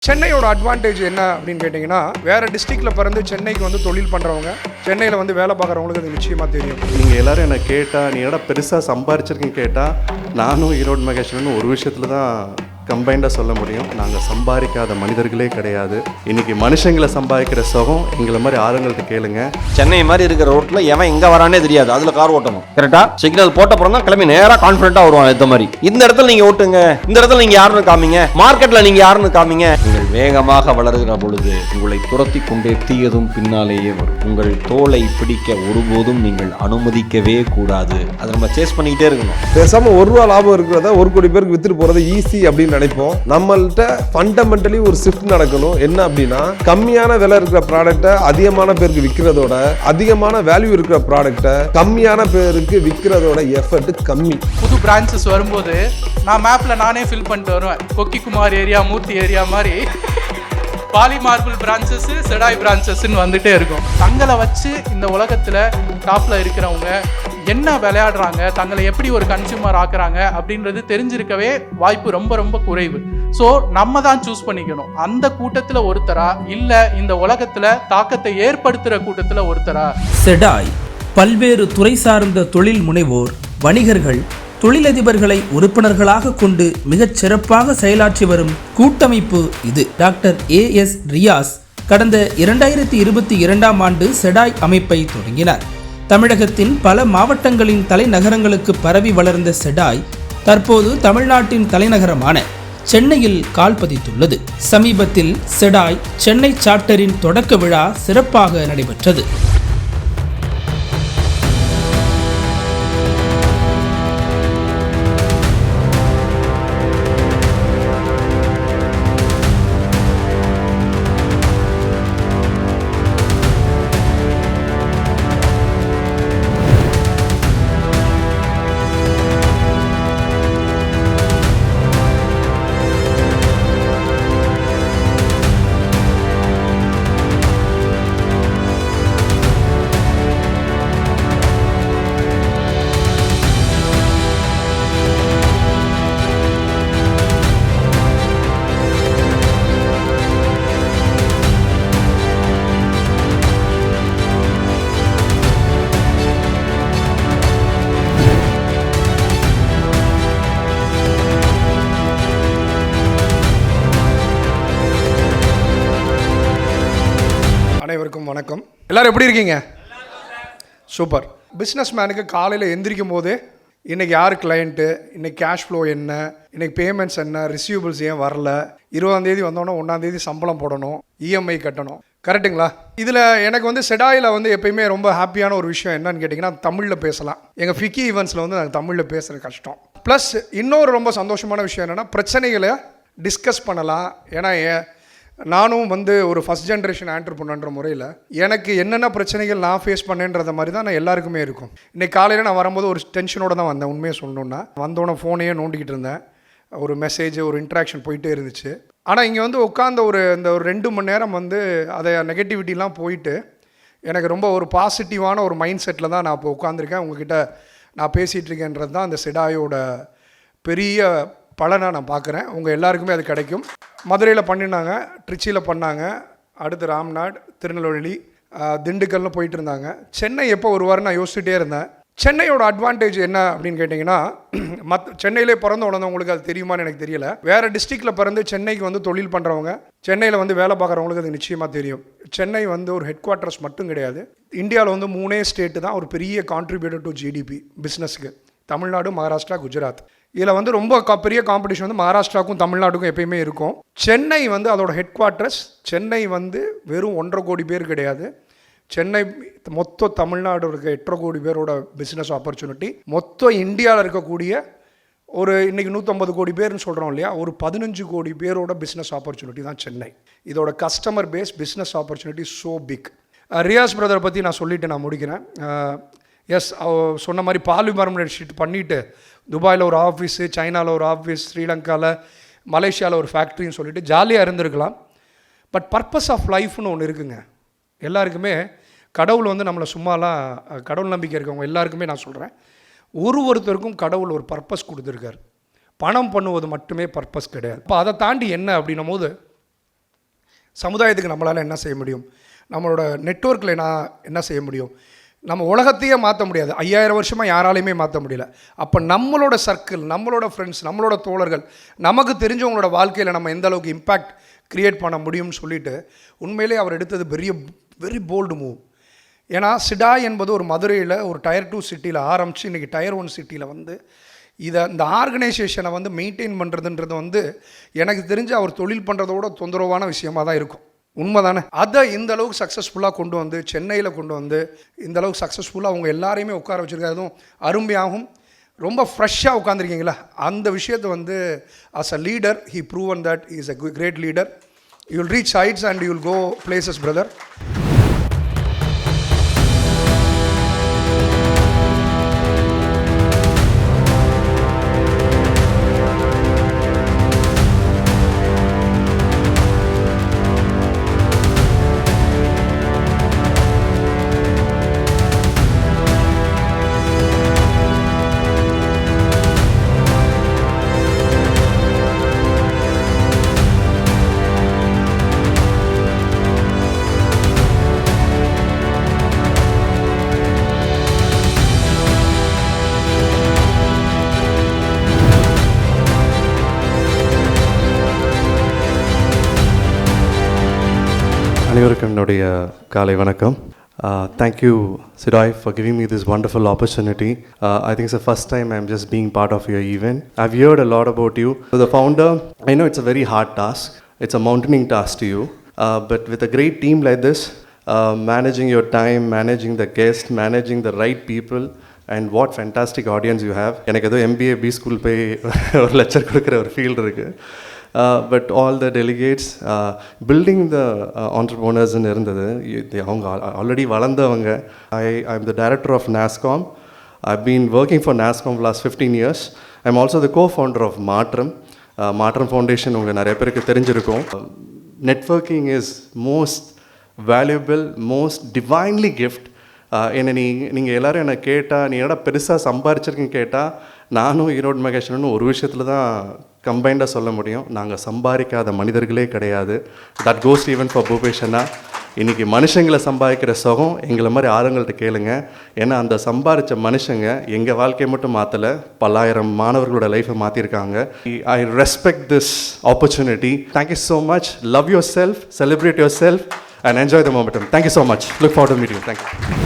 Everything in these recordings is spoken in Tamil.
சென்னையோட அட்வான்டேஜ் என்ன அப்படின்னு கேட்டிங்கன்னா, வேறு டிஸ்ட்ரிக்டில் பிறந்து சென்னைக்கு வந்து தொழில் பண்ணுறவங்க, சென்னையில் வந்து வேலை பார்க்குறவங்களுக்கு அது நிச்சயமாக தெரியும். நீங்கள் எல்லோரும் என்னை கேட்டால் நீ என்னடா பெருசாக சம்பாரிச்சிருக்கீங்க கேட்டால், நானும் ஈரோடு மகேஸ்வரன் ஒரு விஷயத்தில் தான் கம்பைண்டாக சொல்ல முடியும். நாங்கள் சம்பாதிக்காத மனிதர்களே கிடையாது. இன்றைக்கி மனுஷங்களை சம்பாதிக்கிற சுகம் எங்களை மாதிரி ஆளுங்கள்ட்ட கேளுங்க. சென்னை மாதிரி இருக்கிற ரோட்டில் எவன் எங்கே வரானே தெரியாது, அதில் கார் ஓட்டணும். கரெக்டாக சிக்னல் போட்ட அப்புறம் தான் கிளம்பி நேராக கான்ஃபிடென்ட்டாக வருவான். இந்த மாதிரி இந்த இடத்துல நீங்கள் ஓட்டுங்க, இந்த இடத்துல நீங்கள் யாருன்னு காமிங்க, மார்க்கெட்டில் நீங்கள் யாருன்னு காமிங்க. நீங்கள் வேகமாக வளருகிற பொழுது உங்களை துரத்தி கொண்டே தீயதும் பின்னாலேயே வரும். உங்கள் தோலை பிடிக்க ஒருபோதும் நீங்கள் அனுமதிக்கவே கூடாது. அதை நம்ம சேஸ் பண்ணிக்கிட்டே இருக்கணும். பேசாமல் ₹1 லாபம் இருக்கிறத 1 கோடி பேருக்கு வித்துட்டு போகிறது ஈஸி அப்படின்னு நினைப்போம். நம்மள்ட்ட ஃபண்டமெண்டலி ஒரு ஷிஃப்ட் நடக்கணும். என்ன அப்படின்னா, கம்மியான விலை இருக்கிற ப்ராடக்ட்டை அதிகமான பேருக்கு விற்கிறதோட, அதிகமான வேல்யூ இருக்கிற ப்ராடக்ட்டை கம்மியான பேருக்கு விற்கிறதோட எஃபர்ட் கம்மி. புது பிரான்ச்சஸ் வரும்போது நான் மேப்பில் நானே ஃபில் பண்ணிட்டு வருவேன். கொக்கிக்குமார் ஏரியா, மூர்த்தி ஏரியா மாதிரி பாலி மார்பிள் பிரான்ச்சஸ், செடாய் பிரான்ச்சஸ்ன்னு வந்துட்டே இருக்கும். தங்களை வச்சு இந்த உலகத்தில் டாப்பில் இருக்கிறவங்க என்ன விளையாடுறாங்க, தங்களை எப்படி ஒரு கன்சியூமர் ஆக்குறாங்க அப்படின்றது தெரிஞ்சிருக்கவே வாய்ப்பு ரொம்ப ரொம்ப குறைவு. ஸோ நம்ம தான் சூஸ் பண்ணிக்கணும். அந்த கூட்டத்தில் ஒருத்தரா, இல்லை இந்த உலகத்தில் தாக்கத்தை ஏற்படுத்துகிற கூட்டத்தில் ஒருத்தரா. செடாய் பல்வேறு துறை சார்ந்த தொழில் முனைவோர், வணிகர்கள், தொழிலதிபர்களை உறுப்பினர்களாக கொண்டு மிகச் சிறப்பாக செயலாற்றி வரும் கூட்டமைப்பு இது. டாக்டர் AS ரியாஸ் கடந்த 2022ஆம் ஆண்டு செடாய் அமைப்பை தொடங்கினார். தமிழகத்தின் பல மாவட்டங்களின் தலைநகரங்களுக்கு பரவி வளர்ந்த செடாய் தற்போது தமிழ்நாட்டின் தலைநகரமான சென்னையில் கால் பதித்துள்ளது. சமீபத்தில் செடாய் சென்னை சார்ட்டரின் தொடக்க விழா சிறப்பாக நடைபெற்றது. அனைவருக்கும் வணக்கம். எல்லாரும் எப்படி இருக்கீங்க? சூப்பர். பிஸ்னஸ் மேனுக்கு காலையில் எந்திரிக்கும் போதே இன்றைக்கி யார் கிளைண்ட்டு, இன்றைக்கி கேஷ் ஃப்ளோ என்ன, இன்றைக்கி பேமெண்ட்ஸ் என்ன, ரிசீவபிள்ஸ் ஏன் வரல, 20ஆம் தேதி வந்தோன்னா 1ஆம் தேதி சம்பளம் போடணும், EMI கட்டணும். கரெக்டுங்களா? இதில் எனக்கு வந்து செடாயில் வந்து எப்பயுமே ரொம்ப ஹாப்பியான ஒரு விஷயம் என்னன்னு கேட்டிங்கன்னா, தமிழில் பேசலாம். எங்கள் ஃபிக்கி ஈவெண்ட்ஸில் வந்து நாங்கள் தமிழில் பேசுகிற கஷ்டம். ப்ளஸ் இன்னொரு ரொம்ப சந்தோஷமான விஷயம் என்னென்னா, பிரச்சனைகளை டிஸ்கஸ் பண்ணலாம். ஏன்னா நானும் வந்து ஒரு ஃபஸ்ட் ஜென்ரேஷன் ஆண்டர்ப்ரனர்ன்ற முறையில் எனக்கு என்னென்ன பிரச்சனைகள் நான் ஃபேஸ் பண்ணேன்றத மாதிரி தான் நான் எல்லாருக்குமே இருக்கும். இன்றைக்கி காலையில் நான் வரும்போது ஒரு டென்ஷனோடு தான் வந்தேன். உண்மையை சொல்லணுன்னா, வந்தோடனே ஃபோனையே நோண்டிக்கிட்டு இருந்தேன். ஒரு மெசேஜ், ஒரு இன்ட்ராக்ஷன் போயிட்டே இருந்துச்சு. ஆனால் இங்கே வந்து உட்காந்த ஒரு 2 மணி நேரம் வந்து அதை நெகட்டிவிட்டிலாம் போயிட்டு எனக்கு ரொம்ப ஒரு பாசிட்டிவான ஒரு மைண்ட் செட்டில் தான் நான் இப்போ உட்காந்துருக்கேன். உங்ககிட்ட நான் பேசிகிட்டு இருக்கேன்றது தான் அந்த செடாயோட பெரிய பலனை நான் பார்க்குறேன். உங்கள் எல்லாருக்குமே அது கிடைக்கும். மதுரையில் பண்ணினாங்க, ட்ரிச்சியில் பண்ணாங்க, அடுத்து ராம்நாட், திருநெல்வேலி, திண்டுக்கல்னு போயிட்டு இருந்தாங்க. சென்னை எப்போ வருவார்னு நான் யோசிச்சுட்டே இருந்தேன். சென்னையோட அட்வான்டேஜ் என்ன அப்படின்னு கேட்டிங்கன்னா, சென்னையிலே பிறந்து உணர்ந்தவங்களுக்கு அது தெரியுமான்னு எனக்கு தெரியல. வேறு டிஸ்ட்ரிக்டில் பிறந்து சென்னைக்கு வந்து தொழில் பண்ணுறவங்க, சென்னையில் வந்து வேலை பார்க்குறவங்களுக்கு அது நிச்சயமாக தெரியும். சென்னை வந்து ஒரு ஹெட் குவார்ட்டர்ஸ் மட்டும் கிடையாது. இந்தியாவில் வந்து 3 ஸ்டேட்டு தான் ஒரு பெரிய கான்ட்ரிபியூட்டர் டு GDP பிஸ்னஸ்க்கு. தமிழ்நாடு, மகாராஷ்டிரா, குஜராத். இதில் வந்து ரொம்ப பெரிய காம்படிஷன் வந்து மகாராஷ்டிராவுக்கும் தமிழ்நாட்டுக்கும் எப்பயுமே இருக்கும். சென்னை வந்து அதோட ஹெட் குவார்ட்டர்ஸ். சென்னை வந்து வெறும் 1.5 கோடி பேர் கிடையாது. சென்னை மொத்த தமிழ்நாடு இருக்க 8.5 கோடி பேரோட பிஸ்னஸ் ஆப்பர்ச்சுனிட்டி, மொத்த இந்தியாவில் இருக்கக்கூடிய ஒரு இன்றைக்கி 150 கோடி பேர்னு சொல்கிறோம் இல்லையா, ஒரு 15 கோடி பேரோட பிஸ்னஸ் ஆப்பர்ச்சுனிட்டி தான் சென்னை. இதோட customer base, business opportunity so big. Riyaz பிரதரை பற்றி நான் சொல்லிவிட்டு நான் முடிக்கிறேன். எஸ், சொன்ன மாதிரி பாலிமரம் ஷீட் பண்ணிவிட்டு துபாயில் ஒரு ஆஃபீஸு, சைனாவில் ஒரு ஆஃபீஸ், ஸ்ரீலங்காவில், மலேசியாவில் ஒரு ஃபேக்ட்ரின்னு சொல்லிட்டு ஜாலியாக இருந்திருக்கலாம். பட் பர்பஸ் ஆஃப் லைஃப்னு ஒன்று இருக்குங்க. எல்லாருக்குமே கடவுள் வந்து நம்மளை சும்மாலாம், கடவுள் நம்பிக்கை இருக்கவங்க எல்லாருக்குமே நான் சொல்கிறேன், ஒருத்தருக்கும் கடவுள் ஒரு பர்பஸ் கொடுத்துருக்கார். பணம் பண்ணுவது மட்டுமே பர்பஸ் கிடையாது. இப்போ அதை தாண்டி என்ன அப்படின்னும் போது சமுதாயத்துக்கு நம்மளால் என்ன செய்ய முடியும், நம்மளோட நெட்வொர்க்கில் நான் என்ன செய்ய முடியும். நம்ம உலகத்தையே மாற்ற முடியாது, 5000 வருஷமாக யாராலையுமே மாற்ற முடியல. அப்போ நம்மளோட சர்க்கிள், நம்மளோட ஃப்ரெண்ட்ஸ், நம்மளோட தோழர்கள், நமக்கு தெரிஞ்சவங்களோட வாழ்க்கையில் நம்ம எந்த அளவுக்கு இம்பேக்ட் க்ரியேட் பண்ண முடியும்னு சொல்லிட்டு உண்மையிலே அவர் எடுத்தது வெரி போல்டு மூவ். ஏன்னா சிடாய் என்பது ஒரு மதுரையில் ஒரு Tier 2 சிட்டியில் ஆரம்பித்து இன்றைக்கி Tier 1 சிட்டியில் வந்து இந்த ஆர்கனைசேஷனை வந்து மெயின்டைன் பண்ணுறதுன்றது எனக்கு தெரிஞ்சு அவர் தொழில் பண்ணுறதோட தொந்தரவான விஷயமாக தான் இருக்கும். உண்மை தானே? அதை இந்த அளவுக்கு சக்ஸஸ்ஃபுல்லாக கொண்டு வந்து சென்னையில் கொண்டு வந்து இந்த அளவுக்கு சக்ஸஸ்ஃபுல்லாக அவங்க எல்லாரையுமே உட்கார வச்சுருக்காரு. அதுவும் அருமையாகவும் ரொம்ப ஃப்ரெஷ்ஷாக உட்காந்துருக்கீங்களா, அந்த விஷயத்தை as a leader he proven that is a great leader. You will reach heights and you will go places brother. அனைவருக்கும் என்னுடைய காலை வணக்கம். Thank you, Sidai, for giving me this wonderful opportunity. I think it's the first time I'm just being part of your event. I've heard a lot about you. So the founder, I know it's a very hard task. It's a mountaining task to you. But with a great team like this, managing your time, managing the guests, managing the right people, and what fantastic audience you have. எனக்கு ஏதோ MBA B school போய் ஒரு லெக்சர் கொடுக்குற ஒரு ஃபீல்டு இருக்குது. But all the delegates, building the entrepreneurs இருந்தது, அவங்க already வளர்ந்தவங்க. I'm the director of NASSCOM. I've been working for NASSCOM for last 15 years. I'm also the co-founder of Matram. Matram Foundation உங்கள் நிறைய பேருக்கு தெரிஞ்சிருக்கும். Networking is most valuable, most divinely gift. என்னை நீங்கள் எல்லோரும் என்னை கேட்டால் நீ என்னடா பெருசாக சம்பாரிச்சிருக்கேன்னு கேட்டால் நானும் ஈரோடு மகேஷனும் ஒரு விஷயத்தில் தான் கம்பைண்டாக சொல்ல முடியும். நாங்கள் சம்பாதிக்காத மனிதர்களே கிடையாது. தட் கோஸ் ஈவன் ஃபார் பூபேஷனா. இன்றைக்கி மனுஷங்களை சம்பாதிக்கிற சுகம் எங்களை மாதிரி ஆளுங்கள்ட்ட கேளுங்க. ஏன்னா அந்த சம்பாதிச்ச மனுஷங்க எங்கள் வாழ்க்கையை மட்டும் மாற்றலை, பல்லாயிரம் மாணவர்களோட லைஃப்பை மாற்றிருக்காங்க. I respect this opportunity. Thank you so much. Love your self, celebrate your self and enjoy the momentum. Thank you so much. Look forward to meeting you. Thank you.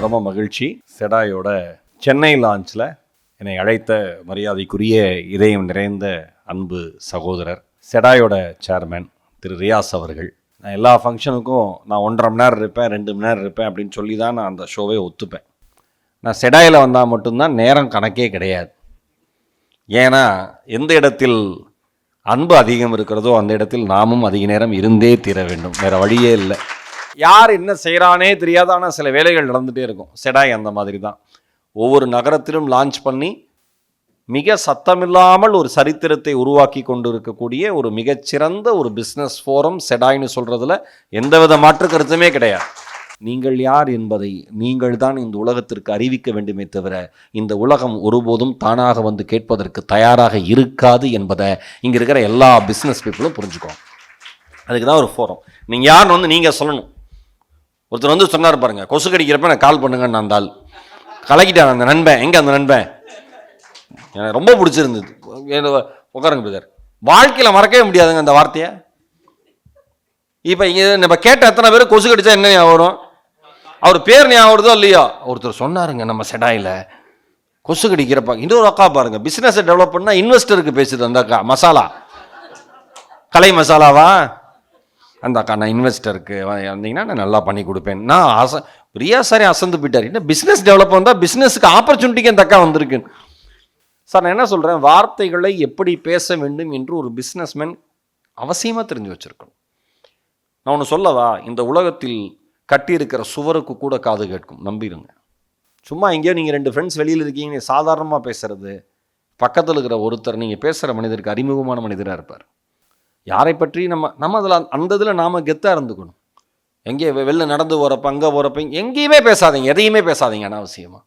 ரொம்ப மகிழ்ச்சி. செடாயோட சென்னை லான்ச்சில் என்னை அழைத்த மரியாதைக்குரிய இதயம் நிறைந்த அன்பு சகோதரர் செடாயோட சேர்மேன் திரு ரியாஸ் அவர்கள். நான் எல்லா ஃபங்க்ஷனுக்கும் நான் 1.5 மணி நேரம் இருப்பேன், 2 மணி நேரம் இருப்பேன் அப்படின்னு சொல்லி தான் நான் அந்த ஷோவே ஒத்துப்பேன். நான் செடாயில் வந்தால் மட்டும்தான் நேரம் கணக்கே கிடையாது. ஏன்னா எந்த இடத்தில் அன்பு அதிகம் இருக்கிறதோ அந்த இடத்தில் நாமும் அதிக நேரம் இருந்தே தீர வேண்டும், வேறு வழியே இல்லை. யார் என்ன செய்கிறானே தெரியாது, ஆனால் சில வேலைகள் நடந்துகிட்டே இருக்கும். செடாய் அந்த மாதிரி தான். ஒவ்வொரு நகரத்திலும் லான்ச் பண்ணி மிக சத்தமில்லாமல் ஒரு சரித்திரத்தை உருவாக்கி கொண்டு இருக்கக்கூடிய ஒரு மிகச்சிறந்த ஒரு பிஸ்னஸ் ஃபோரம் செடாய்னு சொல்கிறதுல எந்தவித மாற்று கருத்துமே கிடையாது. நீங்கள் யார் என்பதை நீங்கள் தான் இந்த உலகத்திற்கு அறிவிக்க வேண்டுமே தவிர இந்த உலகம் ஒருபோதும் தானாக வந்து கேட்பதற்கு தயாராக இருக்காது என்பதை இங்கே இருக்கிற எல்லா பிஸ்னஸ் பீப்புளும் புரிஞ்சுக்கோங்க. அதுக்கு தான் ஒரு ஃபோரம். நீங்கள் யாருன்னு நீங்கள் சொல்லணும். ஒருத்தர் சொன்னார் பாருங்க, கொசு கடிக்கிறப்ப நான் கால் பண்ணுங்கன்னு அந்த ஆள் கலக்கிட்டான். அந்த நண்பன் எங்கே? அந்த நண்பன் எனக்கு ரொம்ப பிடிச்சிருந்தது. உட்காருங்க பிரதர், வாழ்க்கையில் மறக்கவே முடியாதுங்க அந்த வார்த்தையை. இப்போ இங்கே நம்ம கேட்ட எத்தனை பேர் கொசு கடிச்சா என்ன ஞாபகம் வரும்? அவர் பேர் ஞாபகம் வருதோ இல்லையோ? ஒருத்தர் சொன்னாருங்க நம்ம செடாயில் கொசு கடிக்கிறப்ப. இன்னொரு அக்கா பாருங்க, பிஸ்னஸை டெவலப் பண்ணால் இன்வெஸ்டருக்கு பேசுது அந்த அக்கா. மசாலா கலை மசாலாவா? அந்த அக்கா நான் இன்வெஸ்டருக்கு வந்தீங்கன்னா நான் நல்லா பண்ணி கொடுப்பேன். நான் ரியாஸ் சாரே அசந்து போயிட்டார். என்ன பிஸ்னஸ் டெவலப் வந்தால் பிஸ்னஸுக்கு ஆப்பர்ச்சுனிட்டிக்கும் தக்கா வந்திருக்கு. சார் நான் என்ன சொல்கிறேன், வார்த்தைகளை எப்படி பேச வேண்டும் என்று ஒரு பிஸ்னஸ்மேன் அவசியமாக தெரிஞ்சு வச்சுருக்கணும். நான் ஒன்று சொல்லவா, இந்த உலகத்தில் கட்டியிருக்கிற சுவருக்கு கூட காது கேட்கும், நம்பிடுங்க. சும்மா எங்கேயோ நீங்கள் 2 ஃப்ரெண்ட்ஸ் வெளியில் இருக்கீங்க, சாதாரணமாக பேசுகிறது, பக்கத்தில் இருக்கிற ஒருத்தர் நீங்கள் பேசுகிற மனிதருக்கு அறிமுகமான மனிதராக இருப்பார். யாரை பற்றி நம்ம அதில் அந்த இதில் நாம் கெத்தாக இருந்துக்கணும். எங்கே வெளில நடந்து போகிறப்ப அங்கே போகிறப்ப எங்கேயுமே பேசாதீங்க, எதையுமே பேசாதீங்க அனாவசியமாக.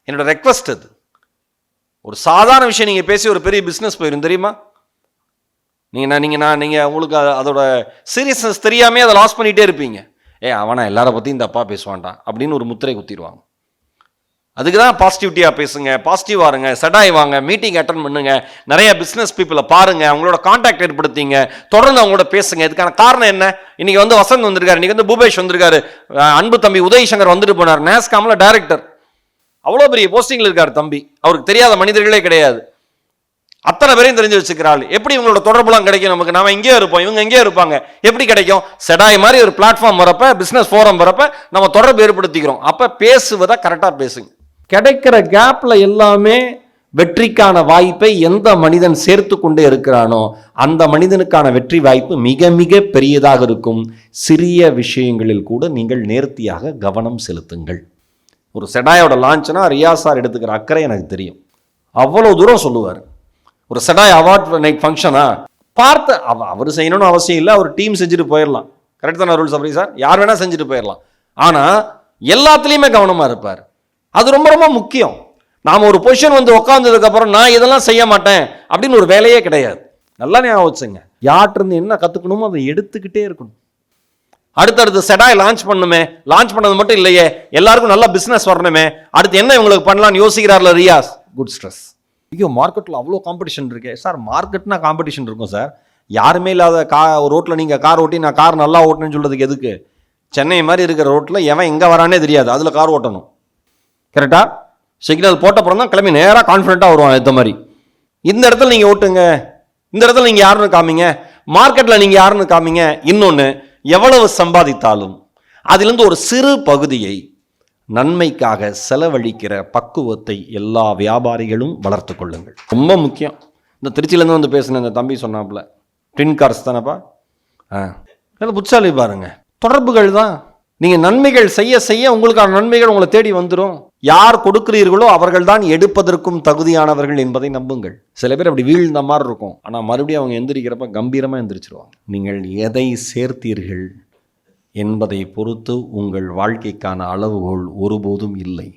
என்னோடய ரெக்வஸ்ட் அது. ஒரு சாதாரண விஷயம் நீங்கள் பேசி ஒரு பெரிய பிஸ்னஸ் போயிடும் தெரியுமா? நீங்கள் உங்களுக்கு அதோட சீரியஸ்னஸ் தெரியாமே அதை லாஸ் பண்ணிகிட்டே இருப்பீங்க. அவனை எல்லாரை பற்றியும் தப்பாக பேசுவான்டா அப்படின்னு ஒரு முத்திரை குத்திடுவாங்க. அதுக்கு தான் பாசிட்டிவிட்டியாக பேசுங்க, பாசிட்டிவாக இருங்க, செடாய் வாங்க, மீட்டிங் அட்டன் பண்ணுங்க, நிறைய பிஸ்னஸ் பீப்புளை பாருங்கள், அவங்களோட கான்டாக்ட் ஏற்படுத்திங்க, தொடர்ந்து அவங்களோட பேசுங்க. இதுக்கான காரணம் என்ன? இன்றைக்கி வந்து வசந்த் வந்திருக்காரு, இன்றைக்கி வந்து பூபேஷ் வந்திருக்காரு, அன்பு தம்பி உதய் சங்கர் வந்துட்டு போனார், நேஸ்காமில் டைரக்டர், அவ்வளோ பெரிய போஸ்டிங்கில் இருக்கார் தம்பி. அவருக்கு தெரியாத மனிதர்களே கிடையாது. அத்தனை பேரையும் தெரிஞ்சு வச்சுக்கிறாள். எப்படி இவங்களோட தொடர்புலாம் கிடைக்கும் நமக்கு? நாம இங்கேயே இருப்போம், இவங்க எங்கேயே இருப்பாங்க, எப்படி கிடைக்கும்? செடாய் மாதிரி ஒரு பிளாட்ஃபார்ம் வரப்ப, பிஸ்னஸ் ஃபோரம் வரப்ப நம்ம தொடர்பு ஏற்படுத்திக்கிறோம். அப்போ பேசுவதை கரெக்டாக பேசுங்க. கிடைக்கிற கேப்பில் எல்லாமே வெற்றிக்கான வாய்ப்பை எந்த மனிதன் சேர்த்து கொண்டே இருக்கிறானோ அந்த மனிதனுக்கான வெற்றி வாய்ப்பு மிக மிக பெரியதாக இருக்கும். சிறிய விஷயங்களில் கூட நீங்கள் நேர்த்தியாக கவனம் செலுத்துங்கள். ஒரு செடாயோட லான்ச்னா ரியாஸ் சார் எடுத்துக்கிற அக்கறை எனக்கு தெரியும். அவ்வளோ தூரம் சொல்லுவார். ஒரு செடாய் அவார்ட் நைட் ஃபங்க்ஷனா பார்த்து அவர் செய்யணும்னு அவசியம் இல்லை, அவர் டீம் செஞ்சுட்டு போயிடலாம். கரெக்ட் தானே ரூல்ஸ்? அப்படி சார் யார் வேணால் செஞ்சுட்டு போயிடலாம். ஆனால் எல்லாத்துலேயுமே கவனமாக இருப்பார். அது ரொம்ப ரொம்ப முக்கியம். நாம் ஒரு பொசிஷன் வந்து உட்காந்ததுக்கப்புறம் நான் இதெல்லாம் செய்ய மாட்டேன் அப்படின்னு ஒரு வேலையே கிடையாது. நல்லா ஞாபகம் வச்சுங்க. யார்கிட்ட என்ன கற்றுக்கணுமோ அதை எடுத்துக்கிட்டே இருக்கணும். அடுத்தடுத்து செடாய் லான்ச் பண்ணுமே, லான்ச் பண்ணது மட்டும் இல்லையே, எல்லாருக்கும் நல்லா பிஸ்னஸ் வரணுமே, அடுத்து என்ன இவங்களுக்கு பண்ணலான்னு யோசிக்கிறார்ல ரியாஸ். Good stress. ஐயோ மார்க்கெட்டில் அவ்வளோ காம்படிஷன் இருக்கு சார். மார்க்கெட்னா காம்படிஷன் இருக்கும் சார். யாருமே இல்லாத ரோட்டில் நீங்கள் கார் ஓட்டி நான் கார் நல்லா ஓட்டணும்னு சொல்கிறதுக்கு எதுக்கு? சென்னை மாதிரி இருக்கிற ரோட்டில் எவன் எங்கே வரானே தெரியாது, அதில் கார் ஓட்டணும். கரெக்டாக சிக்னல் போட்டப்புறம் தான் கிளம்பி நேராக கான்ஃபிடென்ட்டாக வருவான். இந்த மாதிரி இந்த இடத்துல நீங்கள் ஓட்டுங்க, இந்த இடத்துல நீங்கள் யாருன்னு காமிங்க, மார்க்கெட்டில் நீங்கள் யாருன்னு காமிங்க. இன்னொன்று, எவ்வளவு சம்பாதித்தாலும் அதிலிருந்து ஒரு சிறு பகுதியை நன்மைக்காக செலவழிக்கிற பக்குவத்தை எல்லா வியாபாரிகளும் வளர்த்து கொள்ளுங்கள். ரொம்ப முக்கியம். இந்த திருச்சியிலேருந்து வந்து பேசின இந்த தம்பி சொன்னாப்புல, ட்வின் கார்ஸ் தானேப்பா, புட்சாலி பாருங்க, தொடர்புகள் தான். நீங்கள் நன்மைகள் செய்ய செய்ய உங்களுக்கான நன்மைகள் உங்களை தேடி வந்துடும். யார் கொடுக்கிறீர்களோ அவர்கள் தான் எடுப்பதற்கும் தகுதியானவர்கள் என்பதை நம்புங்கள். சில பேர் அப்படி வீழ்ந்த மாதிரி இருக்கும், ஆனால் மறுபடியும் அவங்க எந்திரிக்கிறப்ப கம்பீரமாக எந்திரிச்சிருவாங்க. நீங்கள் எதை சேர்த்தீர்கள் என்பதை பொறுத்து உங்கள் வாழ்க்கைக்கான அளவுகோல் ஒருபோதும் இல்லை.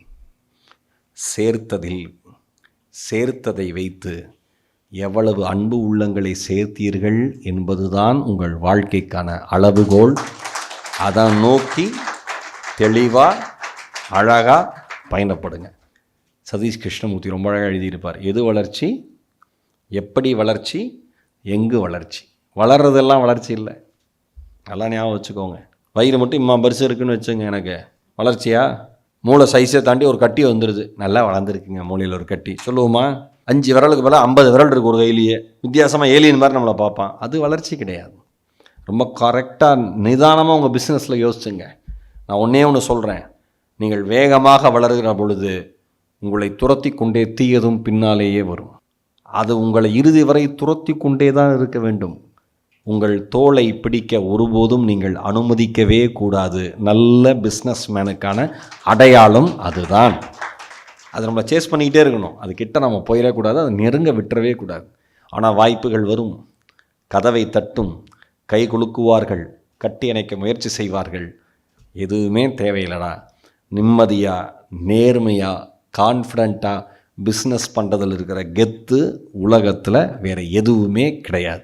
சேர்த்ததை வைத்து எவ்வளவு அன்பு உள்ளங்களை சேர்த்தீர்கள் என்பதுதான் உங்கள் வாழ்க்கைக்கான அளவுகோல். அதை நோக்கி தெளிவாக அழகாக பயணப்படுங்க. சதீஷ் கிருஷ்ணமூர்த்தி ரொம்ப அழகாக எழுதியிருப்பார். எது வளர்ச்சி, எப்படி வளர்ச்சி, எங்கு வளர்ச்சி. வளர்றதெல்லாம் வளர்ச்சி இல்லை. நல்லா ஞாபகம் வச்சுக்கோங்க. வயிறு மட்டும் இம்மா பெருசு இருக்குன்னு வச்சுங்க, எனக்கு வளர்ச்சியா? மூளை சைஸை தாண்டி ஒரு கட்டி வந்துடுது, நல்லா வளர்ந்துருக்குங்க மூளையில் ஒரு கட்டி. சொல்லுவோமா? 5 விரலுக்கு மேலே 50 விரல் இருக்குது ஒரு கையிலேயே. வித்தியாசமாக ஏலியன் மாதிரி நம்மளை பார்ப்பான். அது வளர்ச்சி கிடையாது. ரொம்ப கரெக்டாக நிதானமாக உங்கள் பிஸ்னஸில் யோசிச்சுங்க. நான் ஒன்று சொல்கிறேன், நீங்கள் வேகமாக வளருகிற பொழுது உங்களை துரத்தி கொண்டே தீயதும் பின்னாலேயே வரும். அது உங்களை இறுதி வரை துரத்தி கொண்டே தான் இருக்க வேண்டும். உங்கள் தோளை பிடிக்க ஒருபோதும் நீங்கள் அனுமதிக்கவே கூடாது. நல்ல பிஸ்னஸ் மேனுக்கான அடையாளம் அதுதான். அது நம்மளை சேஸ் பண்ணிக்கிட்டே இருக்கணும். அது கிட்ட நம்ம போயிடக்கூடாது, அதை நெருங்க விட்டுறவே கூடாது. ஆனால் வாய்ப்புகள் வரும், கதவை தட்டும், கை குலுக்குவார்கள், கட்டி அணைக்க முயற்சி செய்வார்கள். எதுவுமே தேவையில்லடா. நிம்மதியாக, நேர்மையாக, கான்ஃபிடண்ட்டாக பிஸ்னஸ் பண்ணுறதில் இருக்கிற கெத்து உலகத்தில் வேறு எதுவுமே கிடையாது.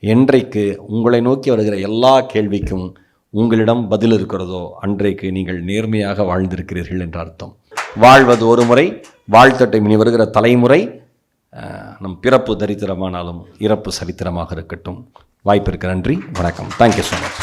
என்றைக்கு உங்களை நோக்கி வருகிற எல்லா கேள்விக்கும் உங்களிடம் பதில் இருக்கிறதோ அன்றைக்கு நீங்கள் நேர்மையாக வாழ்ந்திருக்கிறீர்கள் என்ற அர்த்தம். வாழ்வது ஒரு முறை, வாழ்த்தட்டை இனி வருகிற தலைமுறை. நம் பிறப்பு தரித்திரமானாலும் இறப்பு சரித்திரமாக இருக்கட்டும். வாய்ப்பிற்கு நன்றி, வணக்கம். Thank you so much.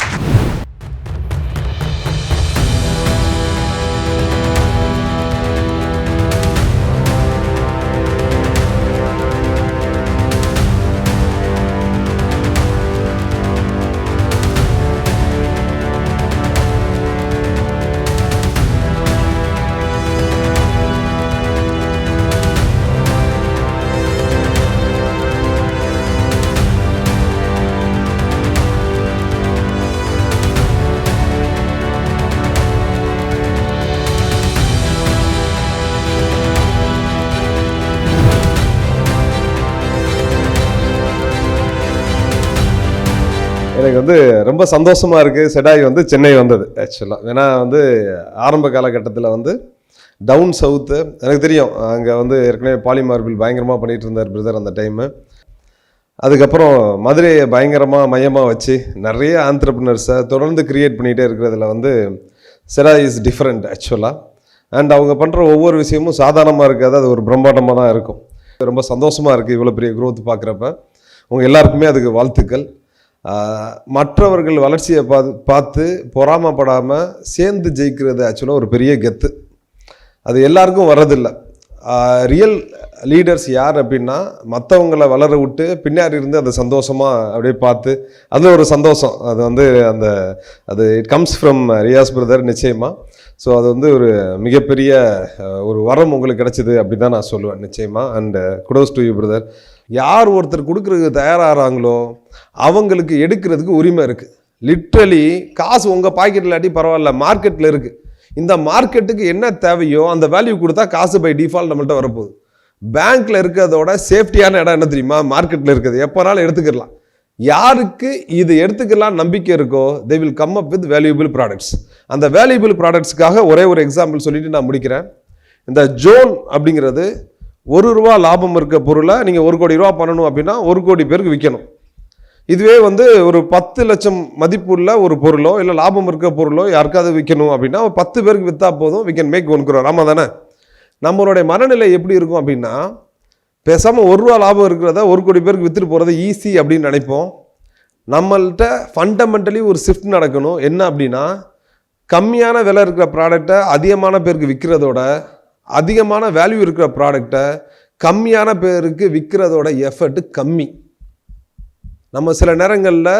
எனக்கு வந்து ரொம்ப சந்தோஷமாக இருக்குது செடாய் வந்து சென்னை வந்தது ஆக்சுவலாக. ஏன்னா வந்து ஆரம்ப காலகட்டத்தில் வந்து டவுன் சவுத்து எனக்கு தெரியும், அங்கே வந்து ஏற்கனவே பாலிமார்பிள் பயங்கரமாக பண்ணிகிட்டு இருந்தார் பிரதர் அந்த டைமு. அதுக்கப்புறம் மதுரையை பயங்கரமாக மையமாக வச்சு நிறைய ஆண்டர்பிரினர்ஸை தொடர்ந்து க்ரியேட் பண்ணிகிட்டே இருக்கிறதுல வந்து செடாய் இஸ் டிஃப்ரெண்ட் ஆக்சுவலாக. அண்ட் அவங்க பண்ணுற ஒவ்வொரு விஷயமும் சாதாரணமாக இருக்காது, அது ஒரு பிரம்மாண்டமாக தான் இருக்கும். ரொம்ப சந்தோஷமாக இருக்குது இவ்வளோ பெரிய growth பார்க்குறப்ப. உங்கள் எல்லாருக்குமே அதுக்கு வாழ்த்துக்கள். மற்றவர்கள் வளர்ச்சியை பார்த்து பொறாமப்படாமல் சேர்ந்து ஜெயிக்கிறது ஆக்சுவலாக ஒரு பெரிய கெத்து. அது எல்லாருக்கும் வர்றதில்லை. ரியல் லீடர்ஸ் யார் அப்படின்னா மற்றவங்களை வளர விட்டு பின்னாடி இருந்து அதை சந்தோஷமாக அப்படியே பார்த்து அதில் ஒரு சந்தோஷம், அது வந்து அது it comes from Riyas brother நிச்சயமாக. ஸோ அது வந்து ஒரு மிகப்பெரிய ஒரு வரம் உங்களுக்கு கிடைச்சிது அப்படி தான் நான் சொல்லுவேன் நிச்சயமாக. And kudos to you brother. யார் ஒருத்தர் கொடுக்குறதுக்கு தயாராகிறாங்களோ அவங்களுக்கு எடுக்கிறதுக்கு உரிமை இருக்குது. லிட்ரலி காசு உங்கள் பாக்கெட்டில் இல்லாட்டி பரவாயில்ல, மார்க்கெட்டில் இருக்குது. இந்த மார்க்கெட்டுக்கு என்ன தேவையோ அந்த வேல்யூ கொடுத்தா காசு பை டிஃபால்ட் நம்மள்ட்ட வரப்போகுது. பேங்க்கில் இருக்கிறதோட சேஃப்டியான இடம் என்ன தெரியுமா? மார்க்கெட்டில் இருக்குது. எப்போனாலும் எடுத்துக்கலாம். யாருக்கு இது எடுத்துக்கலாம் நம்பிக்கை இருக்கோ they will come up with valuable products. அந்த வேல்யூபிள் ப்ராடக்ட்ஸ்க்காக ஒரே ஒரு எக்ஸாம்பிள் சொல்லிட்டு நான் முடிக்கிறேன். இந்த ஜோன் அப்படிங்கிறது ₹1 லாபம் இருக்க பொருளை நீங்கள் 1 கோடி ரூபா பண்ணணும் அப்படின்னா 1 கோடி பேருக்கு விற்கணும். இதுவே வந்து ஒரு 10 லட்சம் மதிப்புள்ள ஒரு பொருளோ இல்லை லாபம் இருக்க பொருளோ யாருக்காவது விற்கணும் அப்படின்னா 10 பேருக்கு விற்றா போதும், we can make 1 crore. ஆமாம் தானே? நம்மளுடைய மனநிலை எப்படி இருக்கும் அப்படின்னா பேசாமல் ₹1 லாபம் இருக்கிறத 1 கோடி பேருக்கு விற்றுட்டு போகிறது ஈஸி அப்படின்னு நினைப்போம். நம்மள்கிட்ட ஃபண்டமெண்டலி ஒரு ஷிஃப்ட் நடக்கணும். என்ன அப்படின்னா கம்மியான விலை இருக்கிற ப்ராடக்டை அதிகமான பேருக்கு விற்கிறதோட அதிகமான வேல்யூ இருக்கிற ப்ராடக்டை கம்மியான பேருக்கு விற்கிறதோட எஃபர்ட் கம்மி. நம்ம சில நேரங்களில்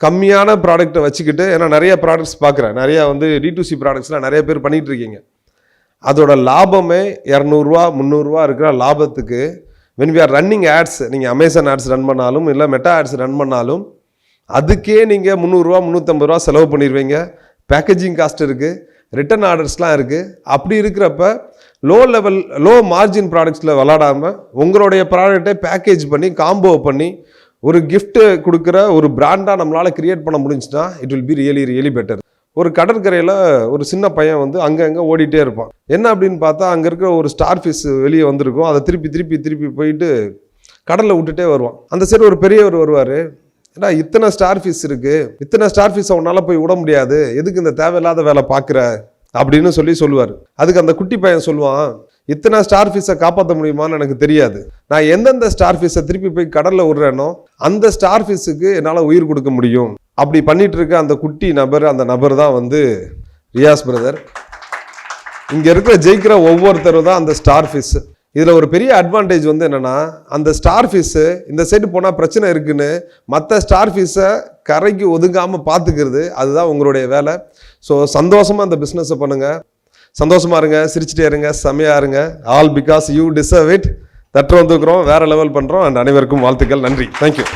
கம்மியான ப்ராடக்டை வச்சுக்கிட்டு, ஏன்னா நிறைய ப்ராடக்ட்ஸ் பார்க்குறேன், நிறையா வந்து D2C ப்ராடக்ட்ஸ்லாம் நிறைய பேர் பண்ணிகிட்டு இருக்கீங்க. அதோட லாபமே ₹200 ₹300 இருக்கிற லாபத்துக்கு when we are running ads, நீங்கள் அமேசான் ஆட்ஸ் ரன் பண்ணாலும் இல்லை மெட்டா ஆட்ஸ் ரன் பண்ணாலும் அதுக்கே நீங்கள் ₹300 ₹350 செலவு பண்ணிடுவீங்க. பேக்கேஜிங் காஸ்ட் இருக்குது, ரிட்டன் ஆர்டர்ஸ்லாம் இருக்குது. அப்படி இருக்கிறப்ப லோ மார்ஜின் ப்ராடக்ட்ஸில் விளாடாமல் உங்களுடைய ப்ராடக்டை பேக்கேஜ் பண்ணி காம்போ பண்ணி ஒரு கிஃப்ட்டு கொடுக்குற ஒரு பிராண்டாக நம்மளால் கிரியேட் பண்ண முடிஞ்சுன்னா it will be really better. ஒரு கடற்கரையில் ஒரு சின்ன பையன் வந்து அங்கங்கே ஓடிட்டே இருப்பான். என்ன அப்படின்னு பார்த்தா அங்கே இருக்கிற ஒரு ஸ்டார் ஃபிஷ் வெளியே வந்திருக்கும். அதை திருப்பி போயிட்டு கடலில் விட்டுட்டே வருவான். அந்த சைடு ஒரு பெரியவர் வருவார். ஏன்னா இத்தனை ஸ்டார் ஃபிஷ் இருக்குது, இத்தனை ஸ்டார் ஃபிஷ்ஷை உன்னால் போய் விட முடியாது, எதுக்கு இந்த தேவையில்லாத வேலை பார்க்குற அப்படின்னு சொல்லுவார். அதுக்கு அந்த குட்டி பையன் சொல்லுவான், இத்தனை ஸ்டார் ஃபிஷ்ஷை காப்பாற்ற முடியுமான்னு எனக்கு தெரியாது. நான் எந்தெந்த ஸ்டார் ஃபிஷ்ஷை திருப்பி போய் கடலில் விடுறேனோ அந்த ஸ்டார் ஃபிஷ்ஷுக்கு என்னால் உயிர் கொடுக்க முடியும். அப்படி பண்ணிட்டு இருக்க அந்த குட்டி நபர், அந்த நபர் தான் வந்து ரியாஸ் பிரதர். இங்கே இருக்கிற ஜெயிக்கிற ஒவ்வொருத்தரும் தான் அந்த ஸ்டார் ஃபிஷ். இதில் ஒரு பெரிய அட்வான்டேஜ் வந்து என்னென்னா, அந்த ஸ்டார் ஃபிஷ்ஷு இந்த சைடு போனால் பிரச்சனை இருக்குன்னு மற்ற ஸ்டார் ஃபிஷ்ஷை கரைக்கு ஒதுங்காமல் பார்த்துக்கிறது, அதுதான் உங்களுடைய வேலை. ஸோ சந்தோஷமாக அந்த பிஸ்னஸை பண்ணுங்கள், சந்தோஷமாக இருங்க, சிரிச்சிட்டே இருங்க, செம்மையாக இருங்க. All because you deserve it. தட்டுறோம், தூக்குறோம், வேறு லெவல் பண்ணுறோம். அண்ட் அனைவருக்கும் வாழ்த்துக்கள். நன்றி. தேங்க்யூ.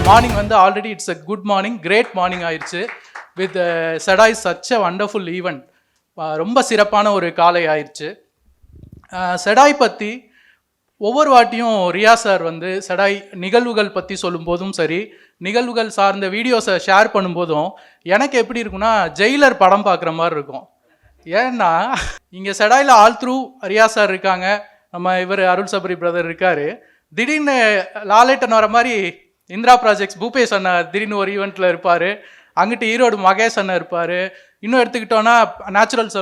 மார்னிங் வந்து already it's a good morning, great morning ஆயிடுச்சு. வித் செடாய் சச் அ வண்டர்ஃபுல் ஈவெண்ட். ரொம்ப சிறப்பான ஒரு காலை ஆயிடுச்சு. செடாய் பற்றி ஒவ்வொரு வாட்டியும் ரியா சார் வந்து செடாய் நிகழ்வுகள் பற்றி சொல்லும்போதும் சரி, நிகழ்வுகள் சார்ந்த வீடியோஸை ஷேர் பண்ணும்போதும் எனக்கு எப்படி இருக்குன்னா ஜெயிலர் படம் பார்க்குற மாதிரி இருக்கும். ஏன்னா இங்கே செடாயில் ஆல் த்ரூ ரியா சார் இருக்காங்க, நம்ம இவர் அருள் சபரி பிரதர் இருக்கார். திடீர்னு லாலேட்டன் வர மாதிரி இந்திரா ப்ராஜெக்ட்ஸ் பூபேஷ் அண்ணா திடீர்னு ஒரு ஈவெண்ட்டில் இருப்பார். அங்கிட்டு ஈரோடு மகேஷ் அண்ணா இருப்பார். இன்னும் எடுத்துக்கிட்டோன்னா நேச்சுரல்ஸ்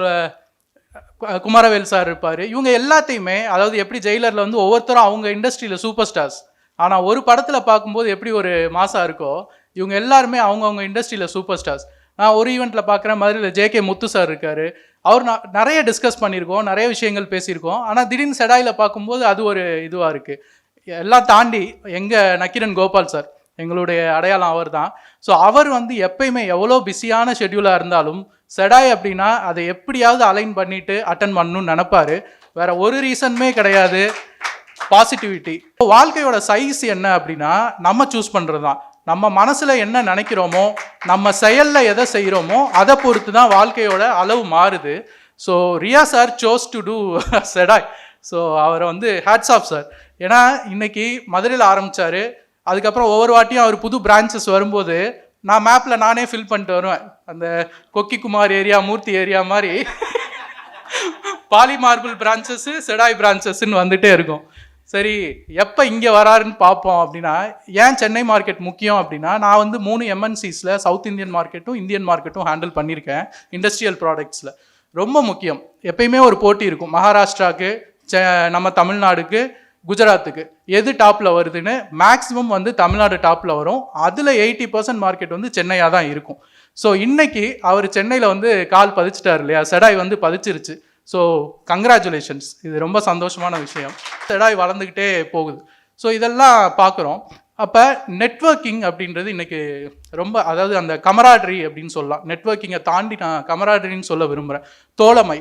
குமாரவேல் சார் இருப்பார். இவங்க எல்லாத்தையுமே அதாவது எப்படி ஜெயிலரில் வந்து ஒவ்வொருத்தரும் அவங்க இண்டஸ்ட்ரியில் சூப்பர் ஸ்டார்ஸ், ஆனால் ஒரு படத்தில் பார்க்கும்போது எப்படி ஒரு மாசா இருக்கோ இவங்க எல்லாருமே அவங்கவுங்க இண்டஸ்ட்ரியில் சூப்பர் ஸ்டார்ஸ். நான் ஒரு ஈவெண்ட்டில் பார்க்குறேன், மதுரையில் ஜேகே முத்து சார் இருக்கார். அவர் நிறைய டிஸ்கஸ் பண்ணியிருக்கோம், நிறைய விஷயங்கள் பேசியிருக்கோம். ஆனால் திடீர்னு செடாயில் பார்க்கும்போது அது ஒரு இதுவாக இருக்குது. எல்லாம் தாண்டி எங்கள் நக்கீரன் கோபால் சார் எங்களுடைய அடையாளம் அவர் தான். ஸோ அவர் வந்து எப்பயுமே எவ்வளோ பிஸியான ஷெட்யூலாக இருந்தாலும் செடாய் அப்படின்னா அதை எப்படியாவது அலைன் பண்ணிட்டு அட்டன் பண்ணணும்னு நினைப்பாரு. வேற ஒரு ரீசனுமே கிடையாது, பாசிட்டிவிட்டி. வாழ்க்கையோட சைஸ் என்ன அப்படின்னா நம்ம சூஸ் பண்ணுறது தான். நம்ம மனசில் என்ன நினைக்கிறோமோ, நம்ம செயலில் எதை செய்கிறோமோ அதை பொறுத்து தான் வாழ்க்கையோட அளவு மாறுது. So Riya sir chose to do செடாய். ஸோ அவரை வந்து ஹேட்ஸ் ஆஃப் சார். ஏன்னா இன்னைக்கு மதுரையில் ஆரம்பித்தார், அதுக்கப்புறம் ஒவ்வொரு வாட்டியும் அவர் புது பிரான்ச்சஸ் வரும்போது நான் மேப்பில் நானே ஃபில் பண்ணிட்டு வருவேன். அந்த கொக்கி குமார் ஏரியா, மூர்த்தி ஏரியா மாதிரி பாலி மார்பிள் பிரான்ச்சஸ்ஸு, செடாய் பிரான்ச்சஸ்ன்னு வந்துகிட்டே இருக்கும். சரி எப்போ இங்கே வராருன்னு பார்ப்போம். அப்படின்னா ஏன் சென்னை மார்க்கெட் முக்கியம் அப்படின்னா, நான் வந்து 3 MNCஸில் சவுத் இந்தியன் மார்க்கெட்டும் இந்தியன் மார்க்கெட்டும் ஹேண்டில் பண்ணியிருக்கேன். இண்டஸ்ட்ரியல் ப்ராடக்ட்ஸில் ரொம்ப முக்கியம். எப்பயுமே ஒரு போட்டி இருக்கும். மகாராஷ்டிராவுக்கு, நம்ம தமிழ்நாடுக்கு, குஜராத்துக்கு எது டாப்பில் வருதுன்னு மேக்ஸிமம் வந்து தமிழ்நாடு டாப்பில் வரும். அதில் 80% மார்க்கெட் வந்து சென்னையாக தான் இருக்கும். ஸோ இன்னைக்கு அவர் சென்னையில் வந்து கால் பதிச்சிட்டார் இல்லையா, செடாய் வந்து பதிச்சிருச்சு. ஸோ கங்க்ராச்சுலேஷன்ஸ், இது ரொம்ப சந்தோஷமான விஷயம். செடாய் வளர்ந்துக்கிட்டே போகுது. ஸோ இதெல்லாம் பார்க்குறோம். அப்போ நெட்வொர்க்கிங் அப்படின்றது இன்றைக்கி ரொம்ப, அதாவது அந்த கமராட்ரி அப்படின்னு சொல்லலாம். நெட்வொர்க்கிங்கை தாண்டி நான் கமராட்ரின்னு சொல்ல விரும்புகிறேன். தோழமை.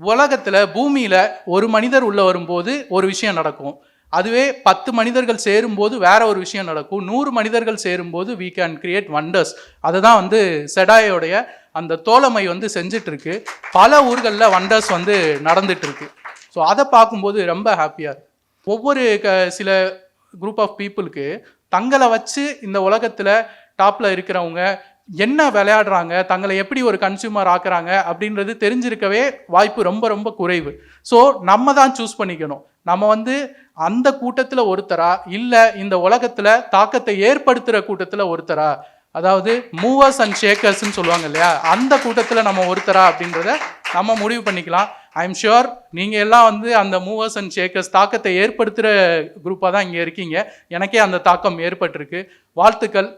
உலகத்தில் பூமியில் ஒரு மனிதர் உள்ள வரும்போது ஒரு விஷயம் நடக்கும். அதுவே 10 மனிதர்கள் சேரும்போது வேற ஒரு விஷயம் நடக்கும். 100 மனிதர்கள் சேரும்போது we can create wonders. அதுதான் வந்து செடாயோடைய அந்த தோழமை வந்து செஞ்சுட்டு இருக்கு. பல ஊர்களில் வண்டர்ஸ் வந்து நடந்துட்டு இருக்கு. ஸோ அதை பார்க்கும்போது ரொம்ப ஹாப்பியாக இருக்கு. ஒவ்வொரு சில குரூப் ஆஃப் பீப்புளுக்கு தங்களை வச்சு இந்த உலகத்தில் டாப்பில் இருக்கிறவங்க என்ன விளையாடுறாங்க, தங்களை எப்படி ஒரு கன்சியூமர் ஆக்குறாங்க அப்படின்றது தெரிஞ்சிருக்கவே வாய்ப்பு ரொம்ப ரொம்ப குறைவு. ஸோ நம்ம தான் சூஸ் பண்ணிக்கணும். நம்ம வந்து அந்த கூட்டத்தில் ஒருத்தரா, இல்லை இந்த உலகத்தில் தாக்கத்தை ஏற்படுத்துகிற கூட்டத்தில் ஒருத்தரா, அதாவது மூவர்ஸ் அண்ட் ஷேக்கர்ஸ்ன்னு சொல்லுவாங்க இல்லையா, அந்த கூட்டத்தில் நம்ம ஒருத்தரா அப்படின்றத நம்ம முடிவு பண்ணிக்கலாம். ஐ எம் ஷுர் நீங்கள் எல்லாம் வந்து அந்த மூவர்ஸ் அண்ட் ஷேக்கர்ஸ் தாக்கத்தை ஏற்படுத்துகிற குரூப்பாக தான் இங்கே இருக்கீங்க. எனக்கே அந்த தாக்கம் ஏற்பட்டிருக்கு. வாழ்த்துக்கள்.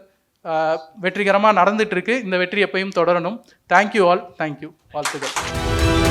வெற்றிகரமாக நடந்துட்டு இருக்கு. இந்த வெற்றி எப்பயும் தொடரணும். Thank you all. தேங்க்யூ. வாழ்த்துக்கள்.